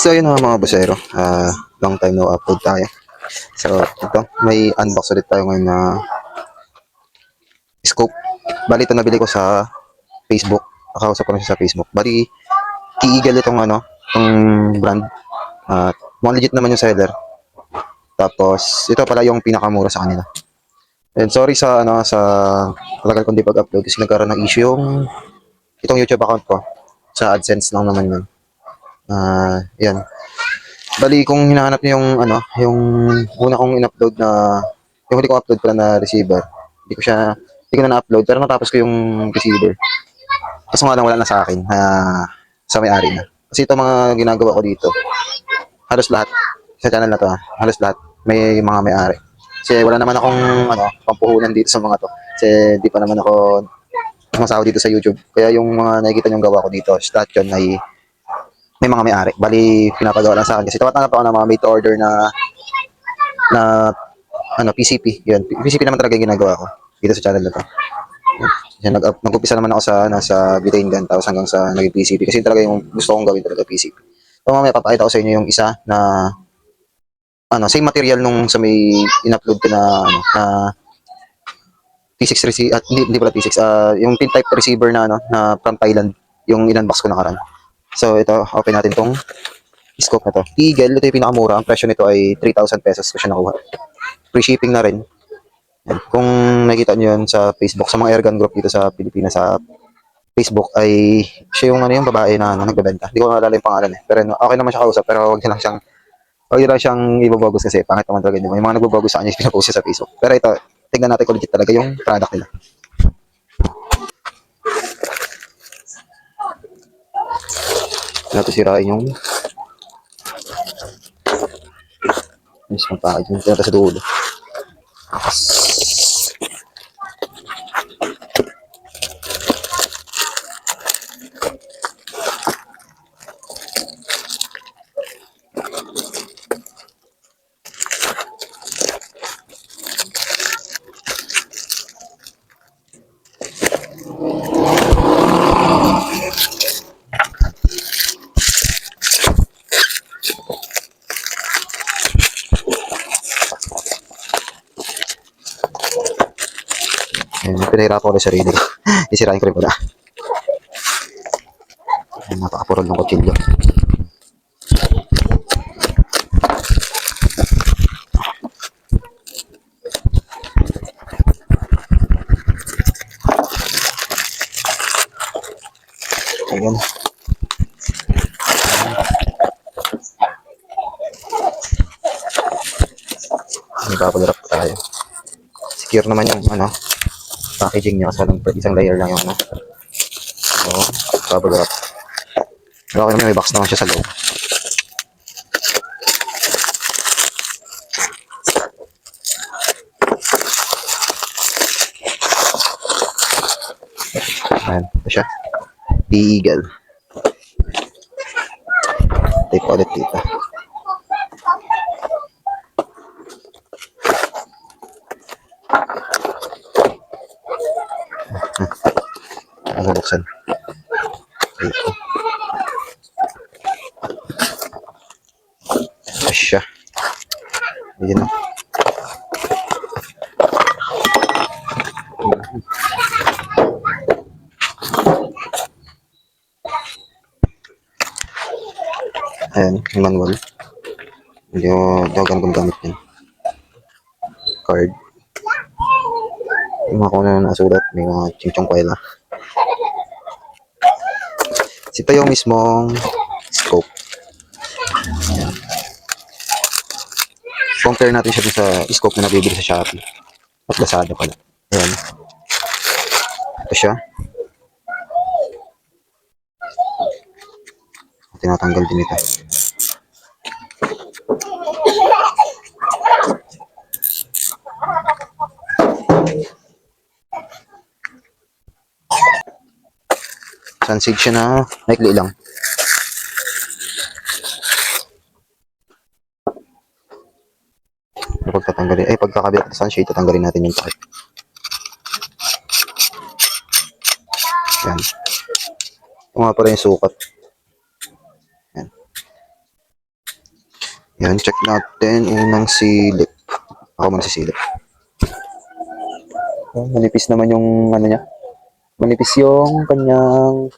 So yun mga busero, long time no upload tayo. So ito, may unbox ulit tayo ngayon na scope. Bali ito nabili ko sa Facebook. Nakausap ko na siya sa Facebook. Bali, Key-Eagle itong itong brand. At mukhang legit naman yung seller. Tapos ito pala yung pinakamura sa kanila. And sorry sa talagang kung di pag-upload kasi nagkaroon ng issue yung itong YouTube account ko. Sa AdSense lang naman yun. Yan. Bali, kung hinahanap niyo yung una kong in-upload yung huli kong upload pala na receiver, hindi ko na na-upload, pero natapos ko yung receiver. Kaso nga lang wala na sa akin, sa may-ari na. Kasi ito mga ginagawa ko dito, halos lahat, sa channel na to, halos lahat, may mga may-ari. Kasi wala naman akong, pampuhunan dito sa mga to. Kasi di pa naman ako sumasahod dito sa YouTube. Kaya yung mga nakikita niyong gawa ko dito, stat yun ay may mga may-ari. Bali, pinapagawa lang sa akin kasi tumatanggap ako ng mga made to order na PCP. Yun, PCP naman talaga yung ginagawa ko dito sa channel na to. Yan, nag-umpisa naman ako sa butane gun tapos hanggang sa naging PCP kasi talaga yung gusto kong gawin talaga PCP. So mamaya papakita ko sa inyo yung isa na same material nung sa may in-upload ko na T6 receiver at hindi pala T6 yung pin type receiver na from Thailand yung in-unbox ko nakaraan. So ito, open natin tong scope na to. Eagle, ito yung pinakamura. Ang presyo nito ay 3,000 pesos ko siya nakuha. Free shipping na rin. Yan. Kung nakita nyo yun sa Facebook, sa mga airgun group dito sa Pilipinas, sa Facebook, ay siya yung babae na nagbebenta. Hindi ko naalala yung pangalan eh. Pero okay naman siya kausap, pero wag nyo lang siyang ibabogos kasi pangit naman talaga. Yung mga nagbabogos sa kanya, pinapost sa Facebook. Pero ito, tignan natin kung legit talaga yung product nila. Natin sirain yung mismong package. Yung tinata sa dulo. Pinahirapan ko na sarili ko. Isirain ko rin pala. Napakapurol ng kutsilyo. Ayan. Bubble wrap tayo. Secure naman yung packaging niya kasi isang layer lang yung So, bubble wrap. Pero okay naman, may box naman siya sa loob. Ayan, ito siya. Eagle. Tape ulit dito. Ano buksan? Dito. Ito siya. Ayan. Ayan, yung manual. Hindi ko ganun gamit yan. Card. Yung mga kung ano nasulat, may mga chingchong kwela. Ito yung mismong scope. Ayan. Compare natin siya sa scope na nabibili sa Shopee. At Lazada pala. Ayan. Ito siya. Tinatanggal din ito. Sunshade siya na maikli lang. Pagkakabit ng sunshade, tatanggalin natin yung part. Yan. Ito nga pala yung sukat. Yan. Yan, check natin unang silip. Ako muna si silip. Oh, manipis naman yung ano niya. Manipis yung kanyang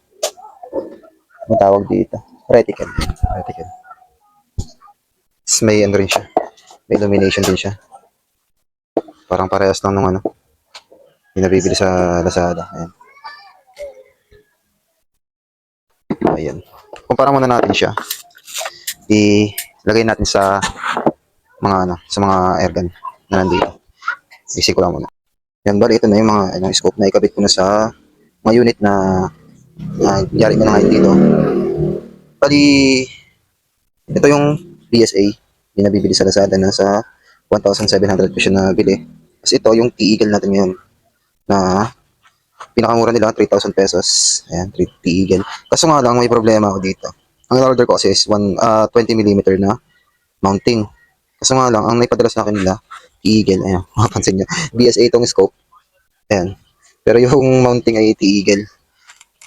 ang tawag dito. Reticle. Reticle. Tapos may ano rin siya. May illumination din siya. Parang parehas lang nung ano. Yung nabibili sa Lazada. Ayan. Ayan. Kumpara muna natin siya. Ilagay natin sa mga ano, sa mga airgun na nandito. Isip ko lang muna. Yan, bali ito na yung mga ano, scope na ikabit ko na sa mga unit na yari ko na ngayon dito. Bali, ito yung PSA. Yung nabibili sa Lazada na sa 1,700 pesos na bili. Kasi ito yung T-Eagle natin ngayon na pinakamura nila 3,000 pesos. Ayan, T-Eagle. Kaso nga lang may problema ako dito. Ang order ko kasi is 20 mm na mounting. Kaso nga lang, ang naipadala sa akin nila, T-Eagle. Ayan, makapansin nyo. BSA itong scope. Ayan. Pero yung mounting ay T-Eagle.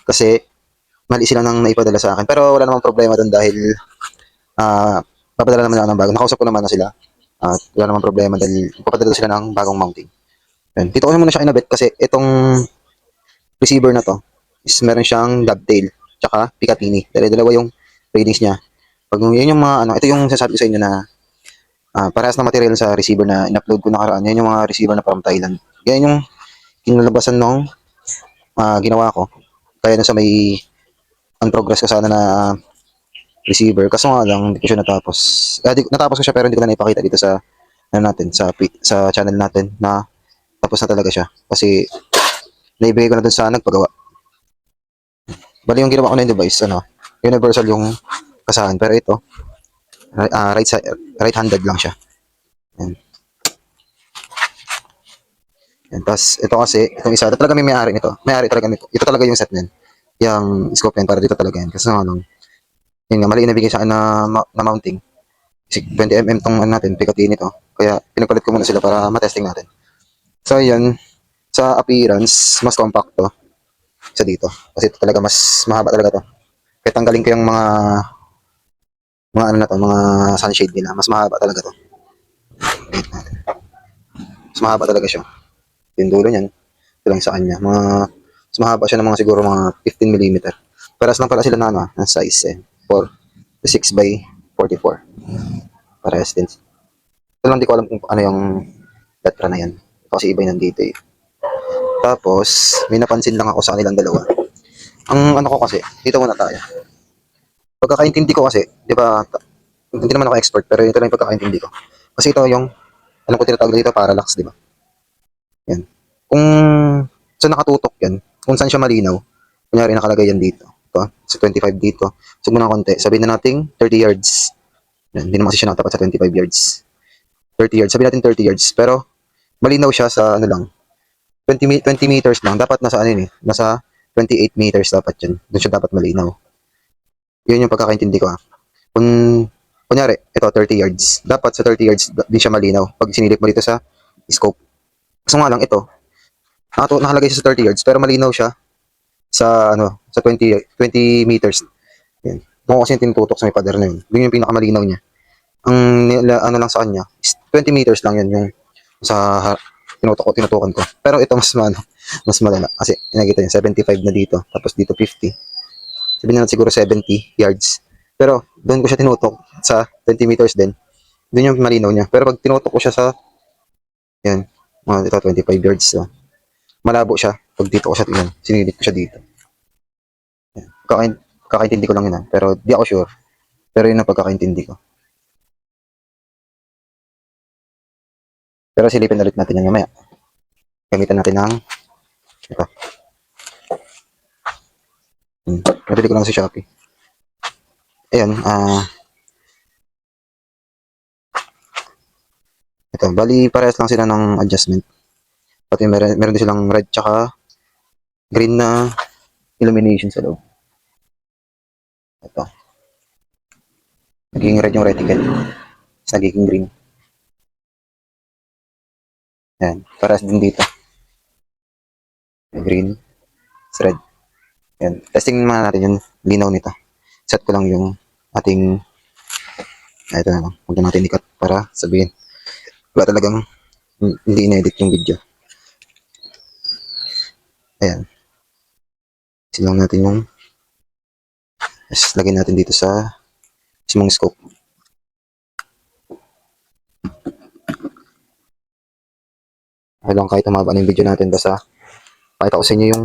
Kasi mali sila nang naipadala sa akin. Pero wala namang problema doon dahil papadala naman ako ng bago. Nakausap ko naman na sila. Wala namang problema dahil papadala sila ng bagong mounting. Ayan. Dito ko muna siya inabit kasi itong receiver na to is meron siyang dovetail tsaka Picatinny. Dalawa yung ratings niya. Pag yun yung mga ano, ito yung sasabi ko sa inyo na parehas na material sa receiver na in-upload ko nakaraan. Yan yung mga receiver na from Thailand. Yan yung kinalabasan nung ginawa ko. Kaya na sa may on progress ko sana na receiver. Kaso nga lang, hindi ko siya natapos. Natapos ko siya pero hindi ko na naipakita dito sa ano natin, sa channel natin na tapos na talaga siya. Kasi naibigay ko na dun sa nagpagawa. Bali yung ginawa ko na yung device, ano, universal yung kasahan. Pero ito, right-handed lang siya. Yan. Yan. Tapos ito kasi, itong isa, ito talaga may may-ari nito. May-ari talaga nito. Ito talaga yung set niyan. Yung scope yan, para dito talaga yan. Kasi nga, yun nga, mali inabigay sa akin na mounting. 20 mm tong ano natin, Picatinny to. Kaya pinagpalit ko muna sila para matesting natin. So yun, sa appearance, mas compact to sa dito. Kasi ito talaga mas mahaba talaga to. Kaya tanggalin ko yung mga ano na to, mga sunshade nila. Mas mahaba talaga to. Mas mahaba talaga siya. Yung dulo niyan, ito lang sa kanya. Mas mahaba siya ng mga siguro mga 15 mm. Paras lang pala sila na ano, ng size eh. 4 to 6 by 44. Parehas din. Ito lang di ko alam kung ano yung letra na yan. Kasi iba yung nandito eh. Tapos, may napansin lang ako sa kanilang dalawa. Ang ano ko kasi, dito muna tayo. Pagkakaintindi ko kasi, di ba, hindi naman ako expert, pero ito lang yung pagkakaintindi ko. Kasi ito yung, alam ko tinatawag dito, parallax, di ba? Yan. Kung saan nakatutok yan, kung saan siya malinaw, kunyari nakalagay yan dito. Ito, sa 25 dito. So muna konti, sabihin na natin 30 yards. Yan, hindi naman kasi siya nakatapat sa 25 yards. 30 yards, sabihin natin 30 yards. Pero, malinaw siya sa ano lang, 20 meters lang. Dapat nasa ano yun eh, nasa 28 meters dapat yun. Doon siya dapat malinaw. Yun yung pagkakaintindi ko. Kung, kunyari, ito 30 yards. Dapat sa 30 yards din siya malinaw. Pag sinilip mo dito sa scope. Kaso nga lang ito, nakalagay siya sa 30 yards, pero malinaw siya sa ano, sa 20 meters. Yan. Kung kasi yung tinututok sa may pader na yun. Yun yung pinakamalinaw niya. Ang ano lang sa kanya, is 20 meters lang yun yung sa tinutukan ko. Pero ito mas malala. Kasi nakita niya, 75 na dito. Tapos dito 50. Sabihin na siguro 70 yards. Pero doon ko siya tinutok sa 20 meters din. Doon yung malinaw niya. Pero pag tinutok ko siya sa, yan, ito 25 yards. So, malabo siya. Pag dito ko siya, yan, sinilip ko siya dito. Yan. Kakaintindi ko lang yun. Pero di ako sure. Pero yun ang pagkakaintindi ko. Pero silipin ulit natin yan mamaya. Gamitan natin ng ito. Nabili ko lang sa Shopee. Ayan, ito. Bali, parehas lang sila ng adjustment. Pati meron din silang red tsaka green na illumination sa loob. Ito. Nagiging red yung reticle. Tapos nagiging green. Ayan. Parehas din dito. Green. It's red. Ayan. Testing naman natin yung linaw nito. Set ko lang yung ating Ito na lang. Huwag na natin ikat para sabihin. Wala talagang hindi in-edit yung video. Ayan. Silang natin yung lagyan natin dito sa mismong scope. Okay lang kahit umaba na yung video natin basta pakita ko sa inyo yung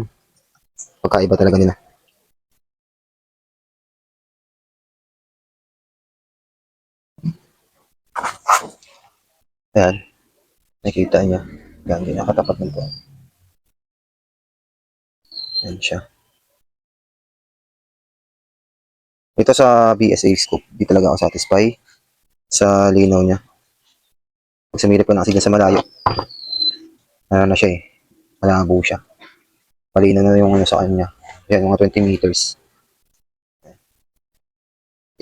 pagkaiba talaga nila. Ayan. Nakikita niya. Yan, hindi nakatapat nito. Ayan siya. Ito sa BSA scope, di talaga ako satisfy sa linaw niya. Pag sumilip ko na kasi dyan sa malayo, ano na siya eh, malabo siya. Malinaw na yung ano sa kanya. Yan, mga 20 meters.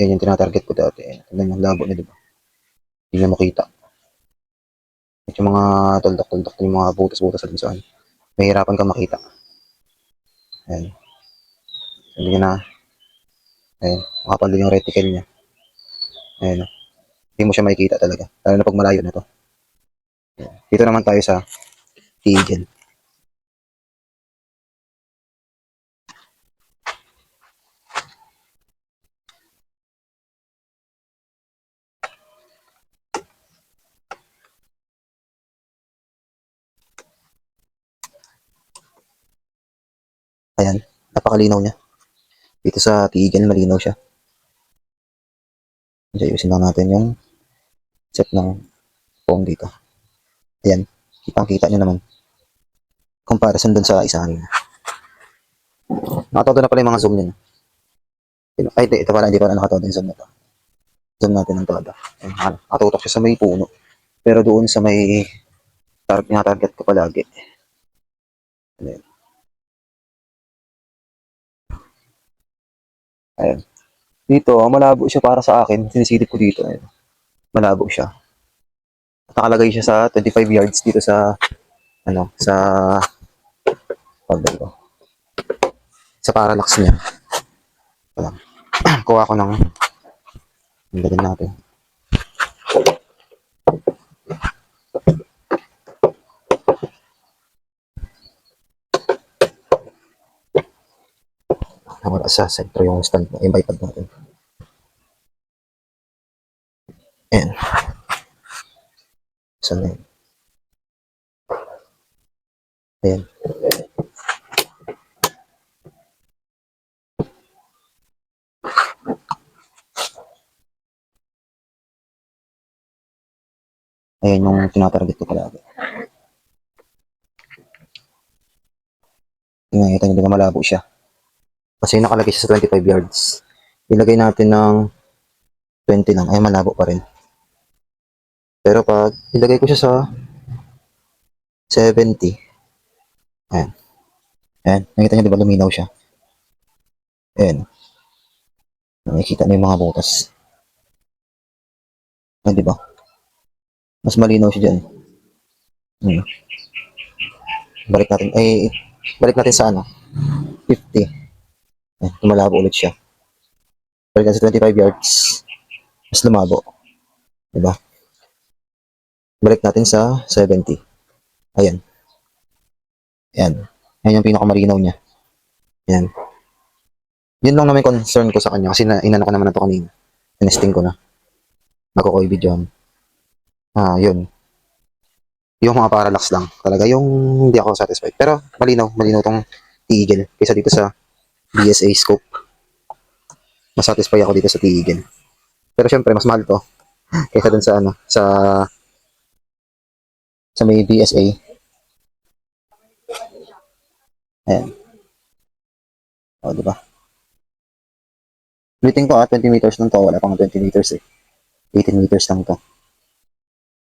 Yan yung tinatarget ko dati. Tignan yung labo na, di ba? Hindi na makita. At yung mga tuldak-tuldak, yung mga butas-butas sa saan. Mahirapan ka makita. Ayan. Hindi ka na, ayan, makapal din yung reticle niya. Ayan. Hindi mo siya makikita talaga. Lalo na pag malayo na to. Ayan. Dito naman tayo sa tigil. Ayan. Napakalinaw niya. Dito sa tigil, malinaw siya. Ayusin lang natin yung set ng phone dito. Ayan. Kitang-kita nyo naman. Comparison dun sa isa kanina. Nakatodo na pala yung mga zoom nyo. Ay, ito pala, hindi pala nakatodo yung zoom na to. Zoom natin ng todo. Ayan, nakatutok siya sa may puno. Pero doon sa may target ko palagi. Ayan. Ayan. Dito, malabo siya para sa akin. Sinisilip ko dito. Ayan. Malabo siya. Nakalagay siya sa 25 yards dito sa ano, dito, sa parallax niya. Ayan. Kuha ko ng dalhin natin. Wala sa center yung stand yung iPad natin. Ayan. Saan na yun? Ayan. Ayan yung tinatarget ko palagi. Nakita nyo na malabo siya. Kasi nakalagay siya sa 25 yards. Ilagay natin ng 20 lang. Ay, malabo pa rin. Pero pag ilagay ko siya sa 70. Ayan. Ayan. Nakita nyo diba luminaw siya? Ayan. Nakikita na yung mga butas. Ayan diba? Mas malinaw siya dyan. Ayan. Balik natin. Ay, balik natin sa ano? 50. Ayan. Malabo ulit siya. Balik natin sa 25 yards. Mas lumabo. Diba? Balik natin sa 70. Ayan. Ayan. Ayan yung pinakamarinaw niya. Ayan. Yun lang naman concern ko sa kanya kasi inano ko naman na ito kanina. Tinesting ko na. Nagko-koi video. Yun. Yung mga parallax lang. Talaga yung hindi ako satisfied. Pero malinaw. Malinaw tong T-Eagle. Kaysa dito sa BSA scope. Mas satisfy ako dito sa T-Eagle. Pero syempre, mas mahal to. Kaysa dun sa ano, sa may BSA. Ayan. O, diba? Ulitin ko 20 meters lang to. Wala pang 20 meters eh. 18 meters lang to.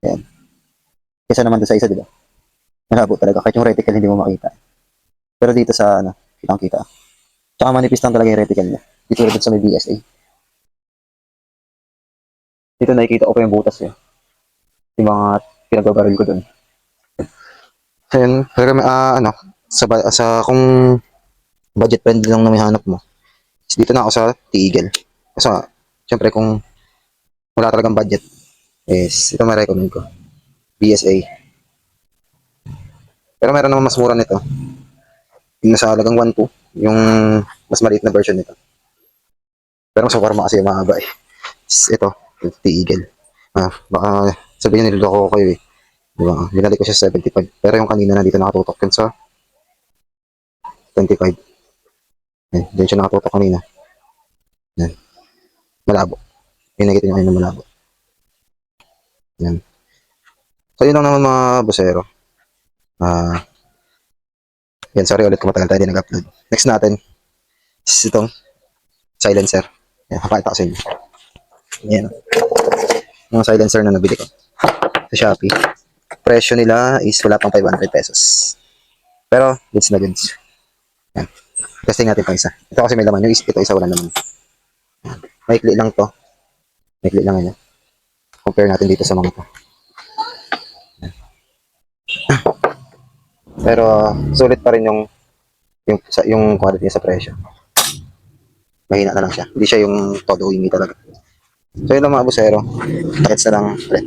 Ayan. Kaysa naman doon sa isa, diba? Malabo talaga. Kahit yung reticle hindi mo makita. Pero dito sa, ano, kitang-kita. Tsaka manipis lang talaga yung reticle niya. Dito rin sa may BSA. Dito nakikita ko pa yung butas niya. Yung mga pinagbabaril ko doon. Ayan. Pero, ano, kung budget friendly lang na may hanap mo. Dito na ako sa T-Eagle. Kasi, syempre kung wala talagang budget, is ito may recommend ko. BSA. Pero meron naman mas mura nito. Yung nasa halagang 1.2, yung mas maliit na version nito. Pero mas forma kasi mahaba eh. Ito, Eagle. Baka sabihin niloloko ko kayo eh. Diba? Binalik ko siya sa 75. Pero yung kanina nandito nakatutok yun sa 25. Yan, dyan siya nakatutok kanina. Yan. Malabo. Yung nakita nyo kanina malabo. Yan. So yun lang naman mga busero. Yan, sorry ulit kung matagal tayo din nag-upload. Next natin is itong silencer. Yan, pakita ko sa inyo. Yan. Mga silencer na nabili ko sa Shopee. Presyo nila is wala pang 500 pesos. Pero, goods na goods. Yan. Testing natin pa isa. Ito kasi may laman. Yung ito isa wala naman. Maikli lang to. Maikli lang yan. Compare natin dito sa mga to. Pero, sulit pa rin yung quality niya sa presyo. Mahina na lang siya. Hindi siya yung todo wingy talaga. So, yun lang mga busero. Takits na lang ulit.